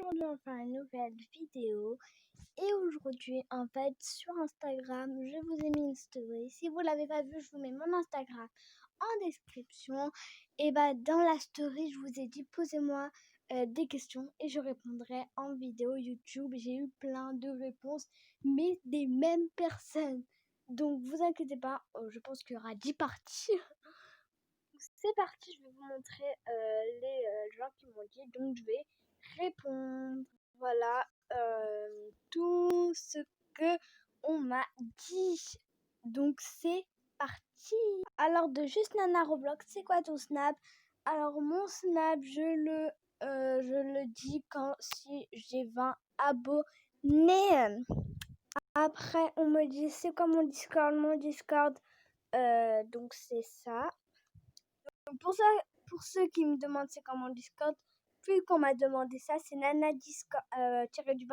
Aujourd'hui, on va faire une nouvelle vidéo. Et aujourd'hui, en fait, sur Instagram, je vous ai mis une story. Si vous l'avez pas vu, je vous mets mon Instagram en description. Et dans la story, je vous ai dit, posez-moi des questions et je répondrai en vidéo YouTube. J'ai eu plein de réponses, mais des mêmes personnes. Donc, vous inquiétez pas, je pense qu'il y aura 10 parties. C'est parti, je vais vous montrer les gens qui m'ont dit. Donc, je vais répondre. Voilà tout ce que on m'a dit. Donc, c'est parti. Alors, de juste Nana Roblox, c'est quoi ton Snap? Alors, mon Snap, je le dis si j'ai 20 abonnés. Après, on me dit, c'est quoi mon Discord? Mon Discord, donc c'est ça. Pour ceux qui me demandent c'est comment Discord, vu qu'on m'a demandé ça, c'est Nana Discord,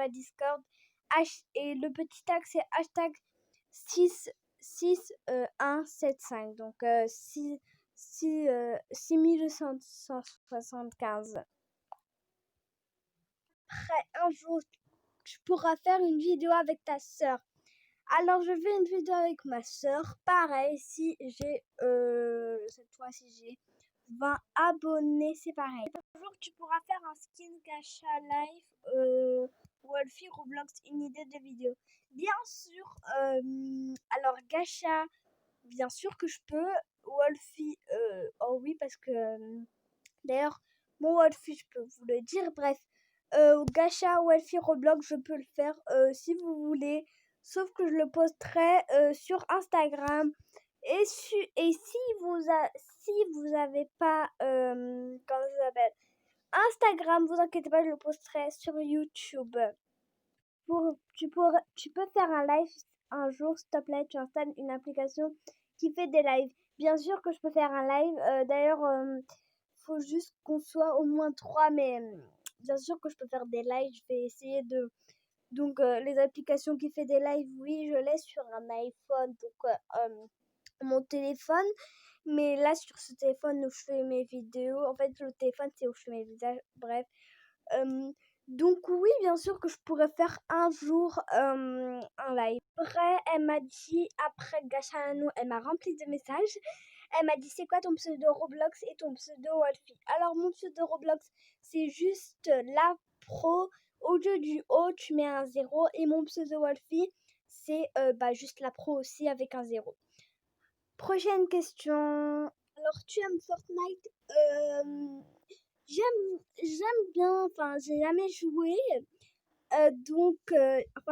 Discord, et le petit tag c'est hashtag 6175, donc 6175. Après, un jour, tu pourras faire une vidéo avec ta sœur. Alors, je fais une vidéo avec ma sœur. Pareil, si j'ai, cette fois-ci, j'ai 20 abonnés, c'est pareil. Un jour, tu pourras faire un skin gacha live, Wolfie Roblox, une idée de vidéo. Bien sûr, alors gacha, bien sûr que je peux. Wolfie, oh oui, parce que, d'ailleurs, mon Wolfie, je peux vous le dire. Bref, gacha, Wolfie Roblox, je peux le faire si vous voulez. Sauf que je le posterai sur Instagram. Et si vous avez pas, comment ça s'appelle, Instagram, vous inquiétez pas, je le posterai sur YouTube. Tu peux faire un live un jour, s'il te plaît, tu installes une application qui fait des lives. Bien sûr que je peux faire un live. D'ailleurs, faut juste qu'on soit au moins 3, mais bien sûr que je peux faire des lives. Je vais essayer de... Donc, les applications qui fait des lives, oui, je l'ai sur un iPhone, donc mon téléphone. Mais là, sur ce téléphone où je fais mes vidéos, en fait, le téléphone, c'est où je fais mes visages, bref. Donc oui, bien sûr que je pourrais faire un jour un live. Après, elle m'a dit, après Gachananou, elle m'a rempli de messages. Elle m'a dit, c'est quoi ton pseudo Roblox et ton pseudo Wolfie? Alors, mon pseudo Roblox, c'est juste la pro. Au lieu du O, tu mets un 0. Et mon pseudo Wolfie, c'est juste la pro aussi avec un 0. Prochaine question. Alors, tu aimes Fortnite? J'aime bien, enfin, j'ai jamais joué. Donc,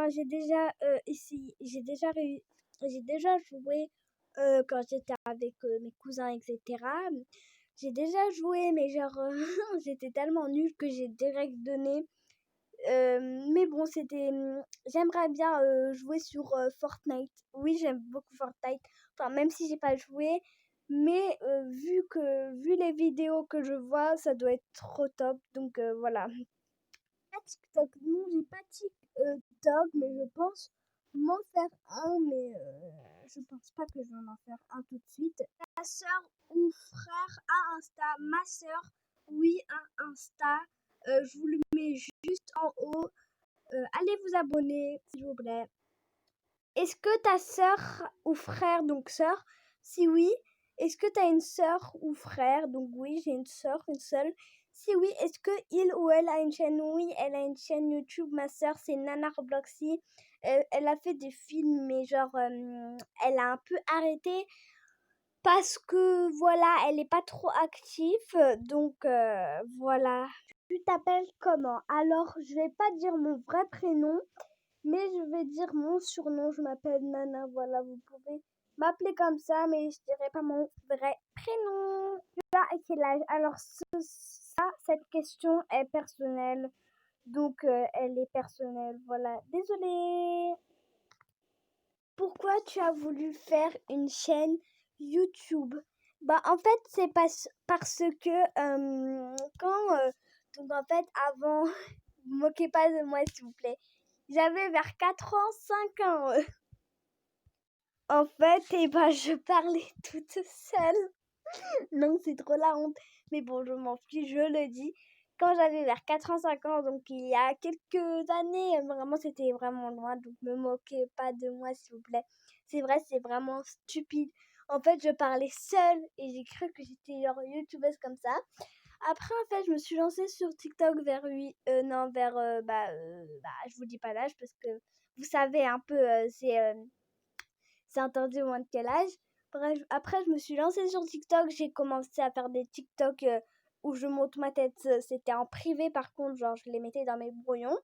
j'ai déjà essayé, j'ai déjà joué quand j'étais avec mes cousins, etc. J'ai déjà joué, mais genre, j'étais tellement nulle que j'ai direct donné. Mais bon, j'aimerais bien jouer sur Fortnite. Oui, j'aime beaucoup Fortnite. Enfin, même si j'ai pas joué, mais vu les vidéos que je vois, ça doit être trop top. Donc voilà. TikTok, non, j'ai pas TikTok, mais je pense m'en faire un, mais je pense pas que je vais m'en faire un tout de suite. Ta soeur ou frère a Insta? Ma soeur, oui, a Insta. Je vous le mets juste en haut. Allez vous abonner, s'il vous plaît. Est-ce que ta sœur ou frère, donc sœur, si oui, est-ce que tu as une sœur ou frère? Donc oui, j'ai une sœur, une seule. Si oui, est-ce que il ou elle a une chaîne? Oui, elle a une chaîne YouTube. Ma sœur, c'est Nana Robloxy. Elle a fait des films, mais genre, elle a un peu arrêté parce que voilà, elle n'est pas trop active. Donc voilà. Tu t'appelles comment? Alors, je vais pas dire mon vrai prénom, mais je vais dire mon surnom. Je m'appelle Nana. Voilà, vous pouvez m'appeler comme ça, mais je dirai pas mon vrai prénom. Tu as quel âge? Alors, cette question est personnelle. Donc, elle est personnelle. Voilà. Désolée. Pourquoi tu as voulu faire une chaîne YouTube? En fait, c'est parce que donc en fait, avant, vous moquez pas de moi, s'il vous plaît. J'avais vers 4 ans, 5 ans. En fait, je parlais toute seule. Non, c'est trop la honte. Mais bon, je m'en fiche, je le dis. quand j'avais vers 4 ans, 5 ans, donc il y a quelques années, vraiment c'était vraiment loin, donc me moquez pas de moi s'il vous plaît. C'est vrai, c'est vraiment stupide. En fait, je parlais seule et j'ai cru que j'étais genre youtubeuse comme ça. Après, en fait, je me suis lancée sur TikTok vers je vous dis pas l'âge parce que vous savez un peu, c'est interdit au moins de quel âge. Bref, après, je me suis lancée sur TikTok. J'ai commencé à faire des TikTok où je monte ma tête. C'était en privé, par contre, genre, je les mettais dans mes brouillons.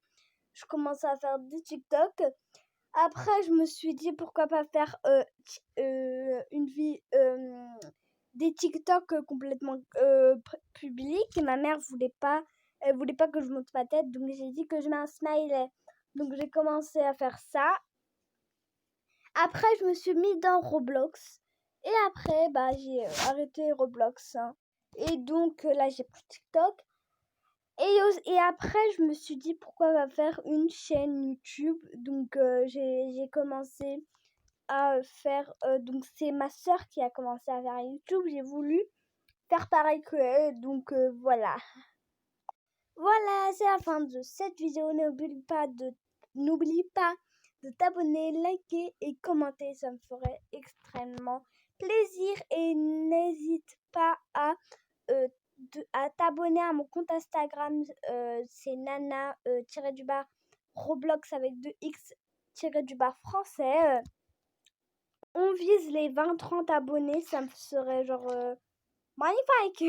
Je commençais à faire des TikTok. Après, je me suis dit pourquoi pas faire une vie, des TikTok complètement publics. Et ma mère elle voulait pas que je monte ma tête, donc j'ai dit que je mets un smiley. Donc j'ai commencé à faire ça. Après, je me suis mis dans Roblox. Et après, j'ai arrêté Roblox, hein. Et donc, là, j'ai pris TikTok. Et après, je me suis dit pourquoi pas faire une chaîne YouTube. Donc, j'ai commencé à faire. Donc, c'est ma soeur qui a commencé à faire YouTube. J'ai voulu faire pareil que elle. Donc, voilà. Voilà, c'est la fin de cette vidéo. N'oublie pas de t'abonner, liker et commenter. Ça me ferait extrêmement plaisir. Et n'hésite pas à t'abonner à mon compte Instagram. C'est Nana-Roblox avec 2X-français. On vise les 20-30 abonnés. Ça me serait genre magnifique.